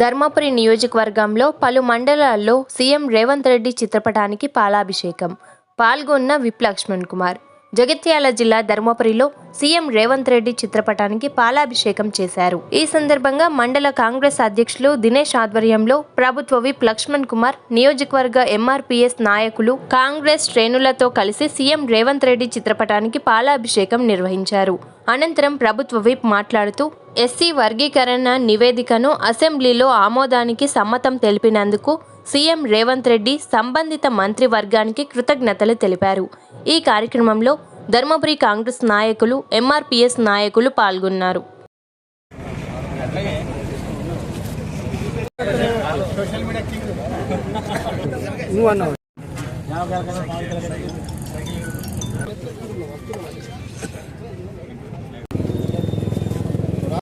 ధర్మపురి నియోజకవర్గంలో పలు మండలాల్లో సీఎం రేవంత్ రెడ్డి చిత్రపటానికి పాలాభిషేకం. పాల్గొన్న విప్ లక్ష్మణ్ కుమార్. జగిత్యాల జిల్లా ధర్మపురిలో సీఎం రేవంత్ రెడ్డి చిత్రపటానికి పాలాభిషేకం చేశారు. ఈ సందర్భంగా మండల కాంగ్రెస్ అధ్యక్షులు దినేష్ ఆధ్వర్యంలో ప్రభుత్వ విప్ లక్ష్మణ్ కుమార్, నియోజకవర్గ ఎంఆర్పీఎస్ నాయకులు, కాంగ్రెస్ శ్రేణులతో కలిసి సీఎం రేవంత్ రెడ్డి చిత్రపటానికి పాలాభిషేకం నిర్వహించారు. అనంతరం ప్రభుత్వ విప్ మాట్లాడుతూ ఎస్సీ వర్గీకరణ నివేదికను అసెంబ్లీలో ఆమోదానికి సమ్మతం తెలిపినందుకు సీఎం రేవంత్ రెడ్డి సంబంధిత మంత్రివర్గానికి కృతజ్ఞతలు తెలిపారు. ఈ కార్యక్రమంలో ధర్మపురి కాంగ్రెస్ నాయకులు, ఎంఆర్పీఎస్ నాయకులు పాల్గొన్నారు.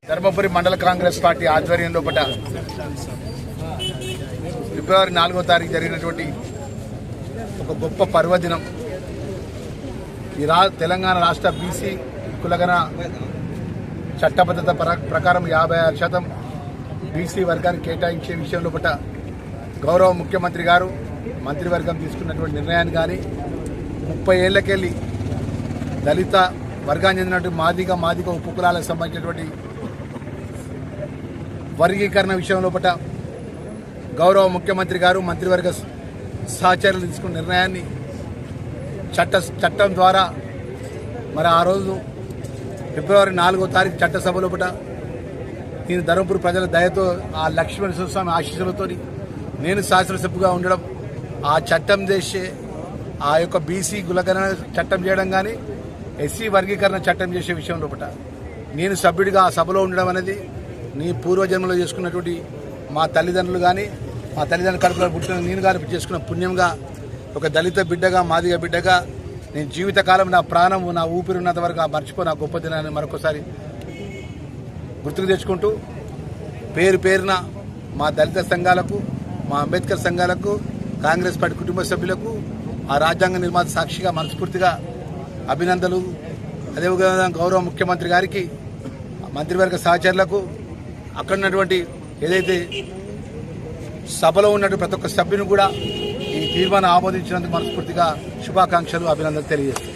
ధర్మపురి మండల కాంగ్రెస్ పార్టీ ఆధ్వర్యంలో ఫిబ్రవరి 4వ తారీఖు జరిగినటువంటి ఒక గొప్ప పర్వదినం. ఈ తెలంగాణ రాష్ట్ర బీసీ కులగణ చట్టబద్ధత ప్రకారం 56% బీసీ వర్గానికి కేటాయించే విషయంలో గౌరవ ముఖ్యమంత్రి గారు మంత్రివర్గం తీసుకున్నటువంటి నిర్ణయాన్ని కానీ 30 ఏళ్లకెళ్ళి దళిత వర్గానికి చెందినటువంటి మాదిగ ఉపకులాలకు సంబంధించినటువంటి వర్గీకరణ విషయంలో గౌరవ ముఖ్యమంత్రి గారు మంత్రివర్గ సహచరులు తీసుకున్న నిర్ణయాన్ని చట్టం ద్వారా మరి ఆ రోజు ఫిబ్రవరి 4వ తారీఖు చట్టసభలో నేను ధర్మపురి ప్రజల దయతో ఆ లక్ష్మణ స్వామి ఆశీస్సులతో నేను శాసనసభ్యుగా ఉండడం, ఆ చట్టం చేసే ఆ యొక్క బీసీ కులగణన చట్టం చేయడం కానీ ఎస్సీ వర్గీకరణ చట్టం చేసే విషయంలో నేను సభ్యుడిగా ఆ సభలో ఉండడం అనేది నీ పూర్వజన్మలో చేసుకున్నటువంటి మా తల్లిదండ్రులు కానీ మా తల్లిదండ్రుల కడుపులో పుట్టిన నేను కానీ చేసుకున్న పుణ్యంగా ఒక దళిత బిడ్డగా, మాదిగ బిడ్డగా నేను జీవితకాలం నా ప్రాణం, నా ఊపిరి ఉన్నంత వరకు ఆ మర్చిపోయిన గొప్ప దినాన్ని మరొకసారి గుర్తుకు తెచ్చుకుంటూ పేరున మా దళిత సంఘాలకు, మా అంబేద్కర్ సంఘాలకు, కాంగ్రెస్ పార్టీ కుటుంబ సభ్యులకు, ఆ రాజ్యాంగ నిర్మాత సాక్షిగా మనస్ఫూర్తిగా అభినందనలు. అదేవిధంగా గౌరవ ముఖ్యమంత్రి గారికి, మంత్రివర్గ సహచరులకు, అక్కడ ఉన్నటువంటి ఏదైతే సభలో ఉన్నటువంటి ప్రతి ఒక్క సభ్యుని కూడా ఈ తీర్మానం ఆమోదించినందుకు మనస్ఫూర్తిగా శుభాకాంక్షలు, అభినందనలు తెలియజేస్తాను.